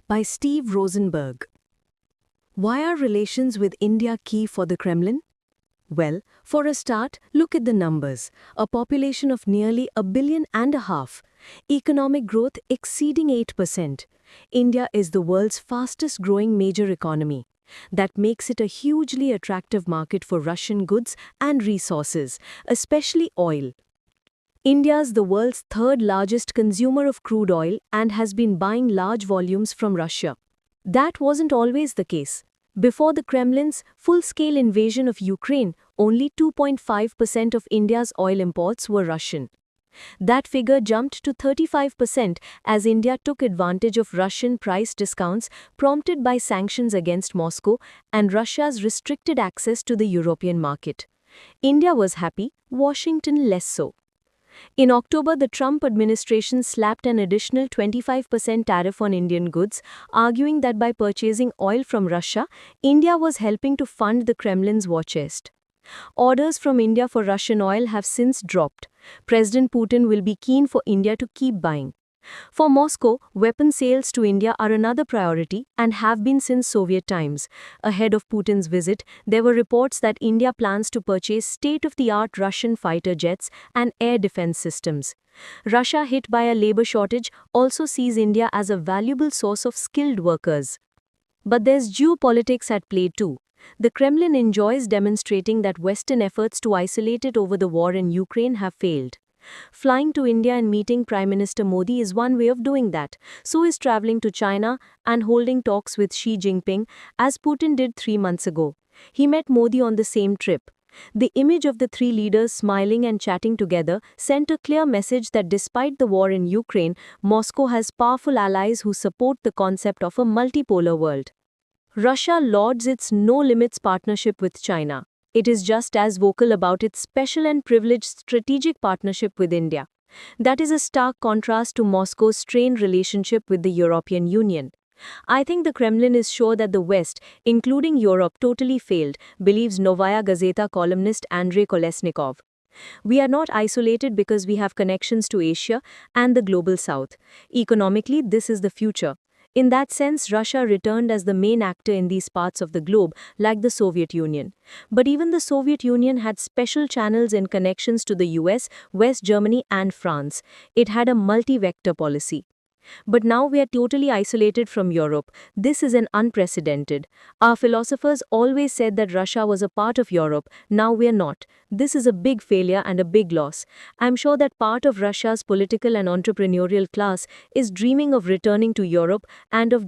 by Steve Rosenberg. Why are relations with India key for the Kremlin? Well, for a start, look at the numbers. A population of nearly 1.5 billion, economic growth exceeding 8%. India is the world's fastest growing major economy. That makes it a hugely attractive market for Russian goods and resources, especially oil. India is the world's third largest consumer of crude oil and has been buying large volumes from Russia. That wasn't always the case. Before the Kremlin's full-scale invasion of Ukraine, only 2.5% of India's oil imports were Russian. That figure jumped to 35% as India took advantage of Russian price discounts prompted by sanctions against Moscow and Russia's restricted access to the European market. India was happy, Washington less so. In October, the Trump administration slapped an additional 25% tariff on Indian goods, arguing that by purchasing oil from Russia, India was helping to fund the Kremlin's war chest. Orders from India for Russian oil have since dropped. President Putin will be keen for India to keep buying. For Moscow, weapon sales to India are another priority and have been since Soviet times. Ahead of Putin's visit, there were reports that India plans to purchase state-of-the-art Russian fighter jets and air defense systems. Russia, hit by a labor shortage, also sees India as a valuable source of skilled workers. But there's geopolitics at play too. The Kremlin enjoys demonstrating that Western efforts to isolate it over the war in Ukraine have failed. Flying to India and meeting Prime Minister Modi is one way of doing that. So is traveling to China and holding talks with Xi Jinping, as Putin did 3 months ago. He met Modi on the same trip. The image of the three leaders smiling and chatting together sent a clear message that despite the war in Ukraine, Moscow has powerful allies who support the concept of a multipolar world. Russia lauds its no-limits partnership with China. It is just as vocal about its special and privileged strategic partnership with India. That is a stark contrast to Moscow's strained relationship with the European Union. I think the Kremlin is sure that the West, including Europe, totally failed, believes Novaya Gazeta columnist Andrei Kolesnikov. We are not isolated because we have connections to Asia and the global South. Economically, this is the future. In that sense, Russia returned as the main actor in these parts of the globe, like the Soviet Union. But even the Soviet Union had special channels and connections to the US, West Germany and France. It had a multi-vector policy. But now we are totally isolated from Europe. This is an unprecedented. Our philosophers always said that Russia was a part of Europe. Now we are not. This is a big failure and a big loss. I'm sure that part of Russia's political and entrepreneurial class is dreaming of returning to Europe and of